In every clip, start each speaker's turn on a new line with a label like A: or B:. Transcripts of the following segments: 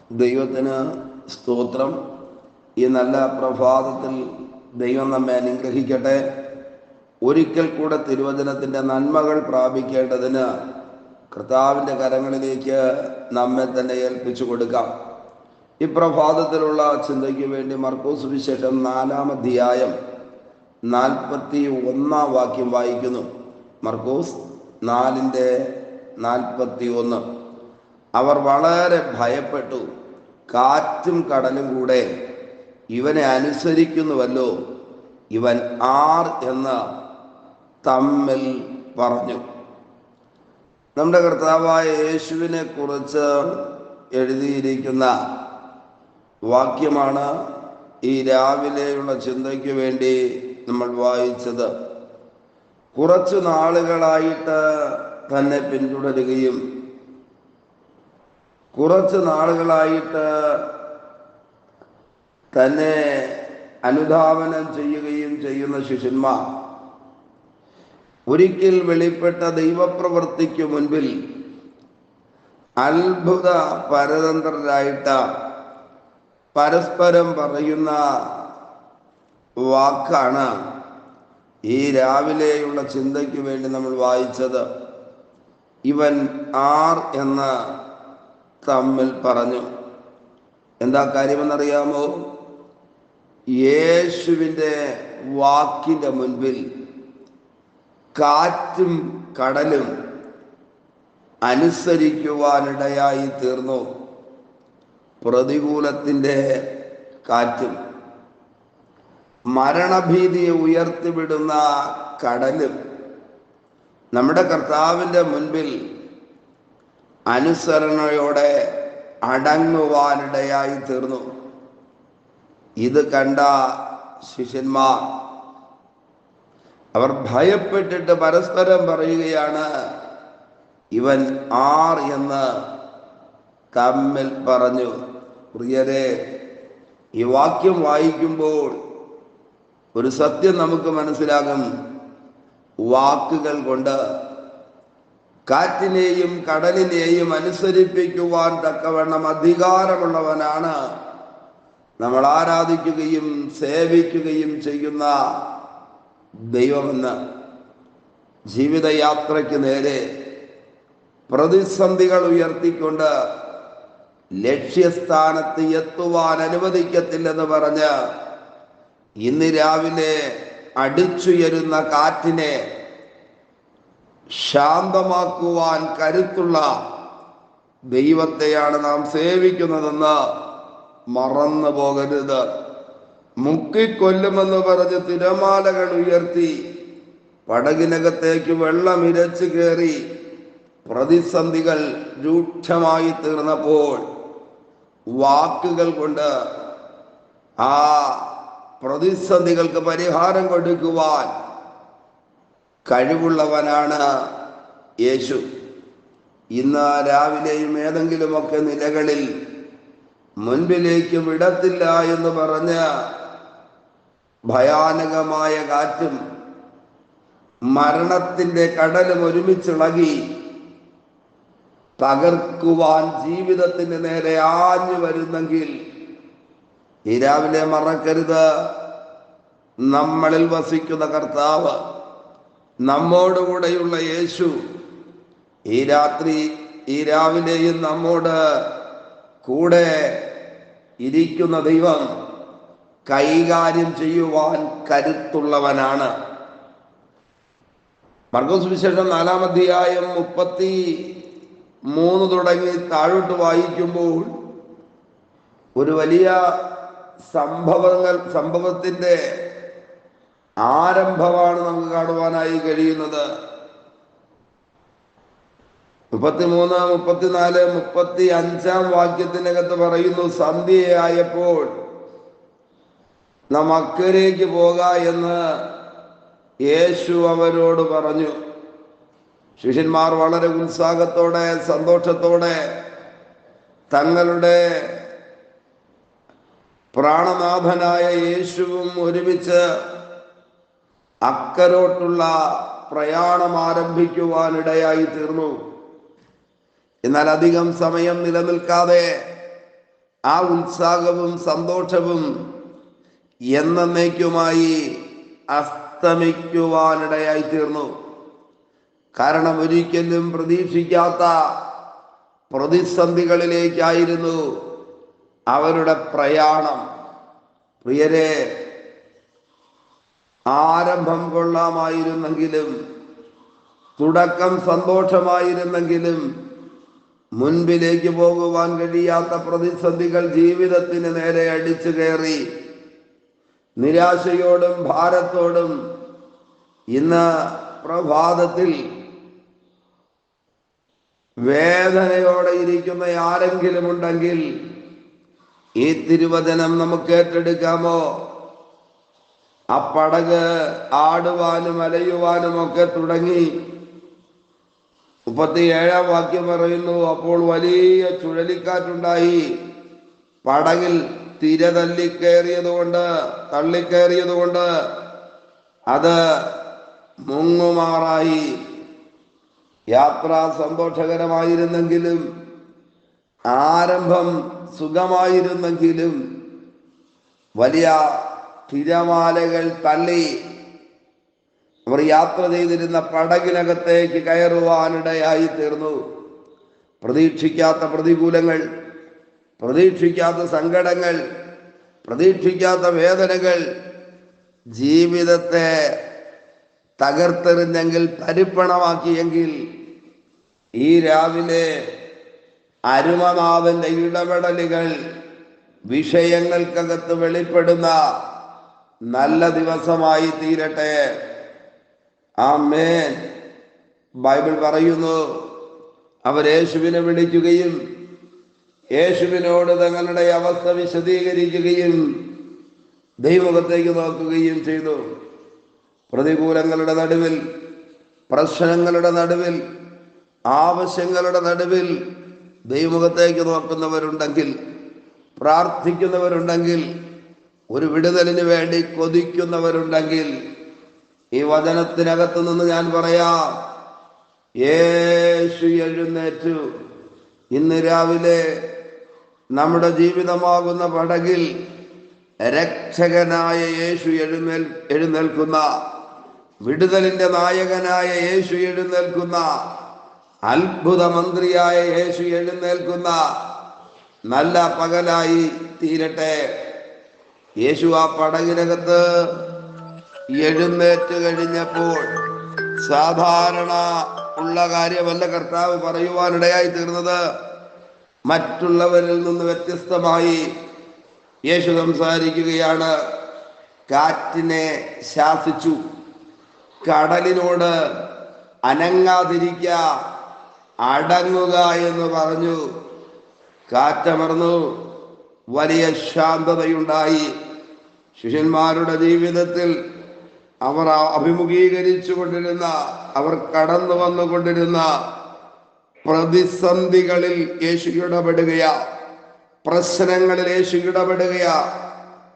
A: ദൈവത്തിന് സ്തോത്രം. ഈ നല്ല പ്രഭാതത്തിൽ ദൈവം നമ്മെ അനുഗ്രഹിക്കട്ടെ. ഒരിക്കൽ കൂടെ തിരുവചനത്തിൻ്റെ നന്മകൾ പ്രാപിക്കേണ്ടതിന് കർത്താവിൻ്റെ കരങ്ങളിലേക്ക് നമ്മെ തന്നെ ഏൽപ്പിച്ചു കൊടുക്കാം. ഈ പ്രഭാതത്തിലുള്ള ചിന്തയ്ക്ക് വേണ്ടി മർക്കോസ് സുവിശേഷം 4-ാം അധ്യായം 41-ാം വാക്യം വായിക്കുന്നു. മർക്കോസ് 4:41. അവർ വളരെ ഭയപ്പെട്ടു, കാറ്റും കടലും കൂടെ ഇവനെ അനുസരിക്കുന്നുവല്ലോ, ഇവൻ ആർ എന്ന് തമ്മിൽ പറഞ്ഞു. നമ്മുടെ കർത്താവായ യേശുവിനെ കുറിച്ച് എഴുതിയിരിക്കുന്ന വാക്യമാണ് ഈ രാവിലെയുള്ള ചിന്തയ്ക്ക് വേണ്ടി നമ്മൾ വായിച്ചത്. കുറച്ചു നാളുകളായിട്ട് തന്നെ പിന്തുടരുകയും കുറച്ച് നാളുകളായിട്ട് തന്നെ അനുധാവനം ചെയ്യുകയും ചെയ്യുന്ന ശിഷ്യന്മാർ ഒരിക്കൽ വെളിപ്പെട്ട ദൈവപ്രവൃത്തിക്ക് മുൻപിൽ അത്ഭുത പരതന്ത്രരായിട്ട് പരസ്പരം പറയുന്ന വാക്കാണ് ഈ രാവിലെയുള്ള ചിന്തയ്ക്ക് വേണ്ടി നമ്മൾ വായിച്ചത്. ഇവൻ ആർ എന്ന് തമ്മിൽ പറഞ്ഞു. എന്താ കാര്യമെന്നറിയാമോ? യേശുവിൻ്റെ വാക്കിൻ്റെ മുൻപിൽ കാറ്റും കടലും അനുസരിക്കുവാനിടയായി തീർന്നു. പ്രതികൂലത്തിൻ്റെ കാറ്റും മരണഭീതിയെ ഉയർത്തിവിടുന്ന കടലും നമ്മുടെ കർത്താവിൻ്റെ മുൻപിൽ അനുസരണയോടെ അടങ്ങുവാനിടയായി തീർന്നു. ഇത് കണ്ട ശിഷ്യന്മാർ അവർ ഭയപ്പെട്ടിട്ട് പരസ്പരം പറയുകയാണ്, ഇവൻ ആർ എന്ന് തമ്മിൽ പറഞ്ഞു. പ്രിയരെ, ഈ വാക്യം വായിക്കുമ്പോൾ ഒരു സത്യം നമുക്ക് മനസ്സിലാകും. വാക്കുകൾ കൊണ്ട് കാറ്റിനെയും കടലിനെയും അനുസരിപ്പിക്കുവാൻ തക്കവണ്ണം അധികാരമുള്ളവനാണ് നമ്മൾ ആരാധിക്കുകയും സേവിക്കുകയും ചെയ്യുന്ന ദൈവമെന്ന്. ജീവിതയാത്രയ്ക്ക് നേരെ പ്രതിസന്ധികൾ ഉയർത്തിക്കൊണ്ട് ലക്ഷ്യസ്ഥാനത്ത് എത്തുവാൻ അനുവദിക്കത്തില്ലെന്ന് പറഞ്ഞ് ഇന്ന് രാവിലെ അടിച്ചുയരുന്ന കാറ്റിനെ ശാന്തമാക്കുവാൻ കരുത്തുള്ള ദൈവത്തെയാണ് നാം സേവിക്കുന്നതെന്ന് മറന്നു പോകരുത്. മുക്കിക്കൊല്ലുമെന്ന് പറഞ്ഞ് തിരമാലകൾ ഉയർത്തി പടകിനകത്തേക്ക് വെള്ളം ഇരച്ചു കയറി പ്രതിസന്ധികൾ രൂക്ഷമായി തീർന്നപ്പോൾ വാക്കുകൾ കൊണ്ട് ആ പ്രതിസന്ധികൾക്ക് പരിഹാരം കൊടുക്കുവാൻ കഴിവുള്ളവനാണ് യേശു. ഇന്ന് രാവിലെയും ഏതെങ്കിലുമൊക്കെ നിലകളിൽ മുൻപിലേക്ക് വിടത്തില്ല എന്ന് പറഞ്ഞ് ഭയാനകമായ കാറ്റും മരണത്തിൻ്റെ കടലും ഒരുമിച്ചിളകി തകർക്കുവാൻ ജീവിതത്തിന് നേരെ ആഞ്ഞു വരുന്നെങ്കിൽ ഈ രാവിലെ മറക്കരുത്, നമ്മളിൽ വസിക്കുന്ന കർത്താവ്, നമ്മോടുകൂടെയുള്ള യേശു ഈ രാവിലെയും നമ്മോട് കൂടെ ഇരിക്കുന്ന ദൈവം കൈകാര്യം ചെയ്യുവാൻ കരുത്തുള്ളവനാണ്. മർക്കോസ് സുവിശേഷം 4-ാം അധ്യായം 33 തുടങ്ങി താഴോട്ട് വായിക്കുമ്പോൾ ഒരു വലിയ സംഭവത്തിന്റെ ആരംഭമാണ് നമുക്ക് കാണുവാനായി കഴിയുന്നത്. 33, 34, 35-ാം വാക്യത്തിനകത്ത് പറയുന്നു, സന്ധ്യയായപ്പോൾ നാം അക്കരയ്ക്ക് പോക എന്ന് യേശു അവരോട് പറഞ്ഞു. ശിഷ്യന്മാർ വളരെ ഉത്സാഹത്തോടെ സന്തോഷത്തോടെ തങ്ങളുടെ പ്രാണനാഥനായ യേശുവും ഒരുമിച്ച് അക്കരോട്ടുള്ള പ്രയാണം ആരംഭിക്കുവാനിടയായി തീർന്നു. എന്നാൽ അധികം സമയം നിലനിൽക്കാതെ ആ ഉത്സാഹവും സന്തോഷവും എന്നേക്കുമായി അസ്തമിക്കുവാനിടയായി തീർന്നു. കാരണം ഒരിക്കലും പ്രതീക്ഷിക്കാത്ത പ്രതിസന്ധികളിലേക്കായിരുന്നു അവരുടെ പ്രയാണം. പ്രിയരെ, ആരംഭം കൊള്ളാമായിരുന്നെങ്കിലും, തുടക്കം സന്തോഷമായിരുന്നെങ്കിലും, മുൻപിലേക്ക് പോകുവാൻ കഴിയാത്ത പ്രതിസന്ധികൾ ജീവിതത്തിന് നേരെ അടിച്ചു കയറി നിരാശയോടും ഭാരത്തോടും ഇന്ന് പ്രഭാതത്തിൽ വേദനയോടെ ഇരിക്കുന്ന ആരെങ്കിലും ഉണ്ടെങ്കിൽ ഈ തിരുവചനം നമുക്ക് ഏറ്റെടുക്കാമോ? ആ പടക് ആടുവാനും അലയുവാനും ഒക്കെ തുടങ്ങി. 37-ാം വാക്യം പറയുന്നു, അപ്പോൾ വലിയ ചുഴലിക്കാറ്റുണ്ടായി, പടകിൽ തിര തള്ളിക്കയറിയതുകൊണ്ട് അത് മുങ്ങുമാറായി. യാത്ര സന്തോഷകരമായിരുന്നെങ്കിലും, ആരംഭം സുഖമായിരുന്നെങ്കിലും, വലിയ തിരമാലകൾ തള്ളി അവർ യാത്ര ചെയ്തിരുന്ന പടകിനകത്തേക്ക് കയറുവാനിടയായി തീർന്നു. പ്രതീക്ഷിക്കാത്ത പ്രതികൂലങ്ങൾ, പ്രതീക്ഷിക്കാത്ത സങ്കടങ്ങൾ, പ്രതീക്ഷിക്കാത്ത വേദനകൾ ജീവിതത്തെ തകർത്തെറിഞ്ഞെങ്കിൽ, തരിപ്പണമാക്കിയെങ്കിൽ, ഈ രാവിലെ അരുമനാഥന്റെ ഇടപെടലുകൾ വിഷയങ്ങൾക്കകത്ത് വെളിപ്പെടുന്ന നല്ല ദിവസമായി തീരട്ടെ. ആമേൻ. ബൈബിൾ പറയുന്നു, അവർ യേശുവിനെ വിളിക്കുകയും യേശുവിനോട് തങ്ങളുടെ അവസ്ഥ വിശദീകരിക്കുകയും ദൈവമുഖത്തേക്ക് നോക്കുകയും ചെയ്തു. പ്രതികൂലങ്ങളുടെ നടുവിൽ, പ്രശ്നങ്ങളുടെ നടുവിൽ, ആവശ്യങ്ങളുടെ നടുവിൽ ദൈവമുഖത്തേക്ക് നോക്കുന്നവരുണ്ടെങ്കിൽ, പ്രാർത്ഥിക്കുന്നവരുണ്ടെങ്കിൽ, ഒരു വിടുതലിന് വേണ്ടി കൊതിക്കുന്നവരുണ്ടെങ്കിൽ, ഈ വചനത്തിനകത്ത് നിന്ന് ഞാൻ പറയാം, യേശു എഴുന്നേറ്റു. ഇന്ന് രാവിലെ നമ്മുടെ ജീവിതമാകുന്ന പടകിൽ രക്ഷകനായ യേശു എഴുന്നേൽക്കുന്ന, വിടുതലിന്റെ നായകനായ യേശു എഴുന്നേൽക്കുന്ന, അത്ഭുത മന്ത്രിയായ യേശു എഴുന്നേൽക്കുന്ന നല്ല പകലായി തീരട്ടെ. യേശു ആ പടകിനകത്ത് എഴുന്നേറ്റ് കഴിഞ്ഞപ്പോൾ സാധാരണ ഉള്ള കാര്യമല്ല കർത്താവ് പറയുവാനിടയായി തീർന്നത്. മറ്റുള്ളവരിൽ നിന്ന് വ്യത്യസ്തമായി യേശു സംസാരിക്കുകയാണ്. കാറ്റിനെ ശാസിച്ചു, കടലിനോട് അനങ്ങാതിരിക്കുക, അടങ്ങുക എന്ന് പറഞ്ഞു. കാറ്റമർന്നു, വലിയ ശാന്തതയുണ്ടായി. ശിഷ്യന്മാരുടെ ജീവിതത്തിൽ അവർ അഭിമുഖീകരിച്ചു കൊണ്ടിരുന്ന, അവർ കടന്നു വന്നുകൊണ്ടിരുന്ന പ്രതിസന്ധികളിൽ യേശു ഇടപെടുകയാ, പ്രശ്നങ്ങളിൽ യേശു ഇടപെടുകയാ.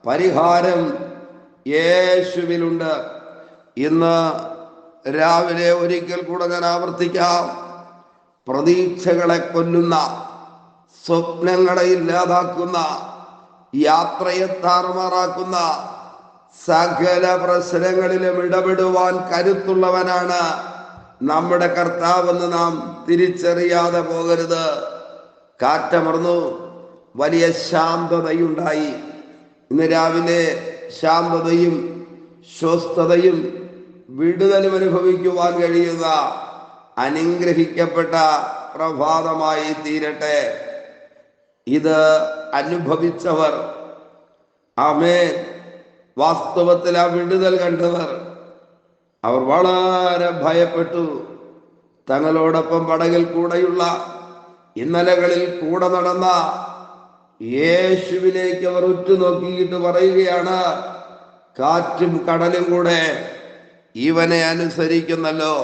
A: പരിഹാരം യേശുവിലുണ്ട്. ഇന്ന് രാവിലെ ഒരിക്കൽ കൂടെ ഞാൻ ആവർത്തിക്കാം, പ്രതീക്ഷകളെ കൊല്ലുന്ന, സ്വപ്നങ്ങളെ ഇല്ലാതാക്കുന്ന, യാത്രയെ താറുമാറാക്കുന്ന സകല പ്രശ്നങ്ങളിലും ഇടപെടുവാൻ കരുത്തുള്ളവനാണ് നമ്മുടെ കർത്താവെന്ന് നാം തിരിച്ചറിയാതെ പോകരുത്. കാറ്റമർന്നു, വലിയ ശാന്തതയുണ്ടായി. ഇന്ന് രാവിലെ ശാന്തതയും സ്വസ്ഥതയും വിടുതലും അനുഭവിക്കുവാൻ കഴിയുന്ന അനുഗ്രഹിക്കപ്പെട്ട പ്രഭാതമായി തീരട്ടെ. ഇത് അനുഭവിച്ചവർ, ആമേൻ, വാസ്തവത്തിൽ ആ വിടുതൽ കണ്ടവർ, അവർ വളരെ ഭയപ്പെട്ടു. തങ്ങളോടൊപ്പം പടകിൽ കൂടെയുള്ള, ഇന്നലകളിൽ കൂടെ നടന്ന യേശുവിലേക്ക് അവർ ഉറ്റുനോക്കിയിട്ട് പറയുകയാണ്, കാറ്റും കടലും കൂടെ ഇവനെ അനുസരിക്കുന്നല്ലോ.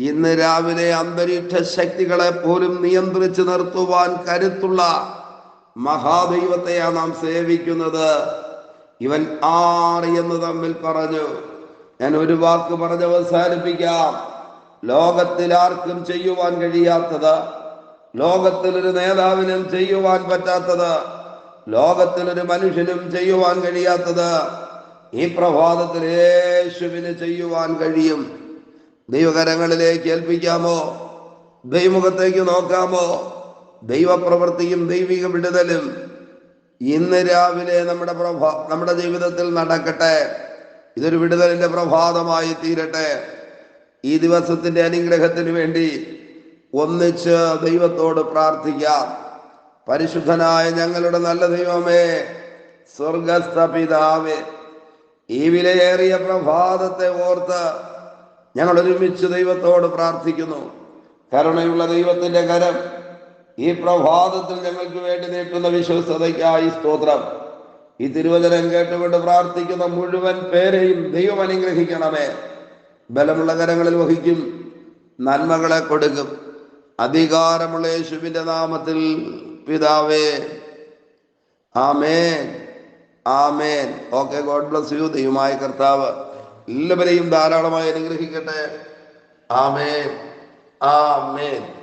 A: ഇന്ന് രാവിലെ അന്തരീക്ഷ ശക്തികളെ പോലും നിയന്ത്രിച്ചു നിർത്തുവാൻ കരുത്തുള്ള മഹാദൈവത്തെയാണ് നാം സേവിക്കുന്നത്. ഇവൻ ആർ എന്ന് തമ്മിൽ പറഞ്ഞു. ഞാൻ ഒരു വാക്ക് പറഞ്ഞ് അവസാനിപ്പിക്കാം. ലോകത്തിൽ ആർക്കും ചെയ്യുവാൻ കഴിയാത്തത്, ലോകത്തിൽ ഒരു നേതാവിനും ചെയ്യുവാൻ പറ്റാത്തത്, ലോകത്തിലൊരു മനുഷ്യനും ചെയ്യുവാൻ കഴിയാത്തത് ഈ പ്രഭാതത്തിൽ യേശുവിന് ചെയ്യുവാൻ കഴിയും. ദൈവകരങ്ങളിലേക്ക് ഏൽപ്പിക്കാമോ? ദൈവമുഖത്തേക്ക് നോക്കാമോ? ദൈവപ്രവൃത്തിയും ദൈവിക വിടുതലും ഇന്ന് രാവിലെ നമ്മുടെ ജീവിതത്തിൽ നടക്കട്ടെ. ഇതൊരു വിടുതലിന്റെ പ്രഭാതമായി തീരട്ടെ. ഈ ദിവസത്തിന്റെ അനുഗ്രഹത്തിന് വേണ്ടി ഒന്നിച്ച് ദൈവത്തോട് പ്രാർത്ഥിക്കാം. പരിശുദ്ധനായ ഞങ്ങളുടെ നല്ല ദൈവമേ, സ്വർഗസ്ഥ പിതാവേ, ഈ വിലയേറിയ പ്രഭാതത്തെ ഓർത്ത് ഞങ്ങൾ ഒരുമിച്ച് ദൈവത്തോട് പ്രാർത്ഥിക്കുന്നു. കരുണയുള്ള ദൈവത്തിന്റെ കരം ഈ പ്രഭാതത്തിൽ ഞങ്ങൾക്ക് വേണ്ടി നീട്ടുന്ന വിശ്വസ്തതയ്ക്കായി സ്തോത്രം. ഈ തിരുവചനം കേട്ടുകൊണ്ട് പ്രാർത്ഥിക്കുന്ന മുഴുവൻ പേരെയും ദൈവം അനുഗ്രഹിക്കണമേ. ബലമുള്ള കരങ്ങളിൽ വഹിക്കും, നന്മകളെ കൊടുക്കും. അധികാരമുള്ള യേശുവിന്റെ നാമത്തിൽ പിതാവേ, ആമേൻ, ആമേൻ. Okay, God bless you. ദൈവമായ കർത്താവ് എല്ലാവരെയും ധാരാളമായി അനുഗ്രഹിക്കട്ടെ. ആമേൻ, ആമേൻ.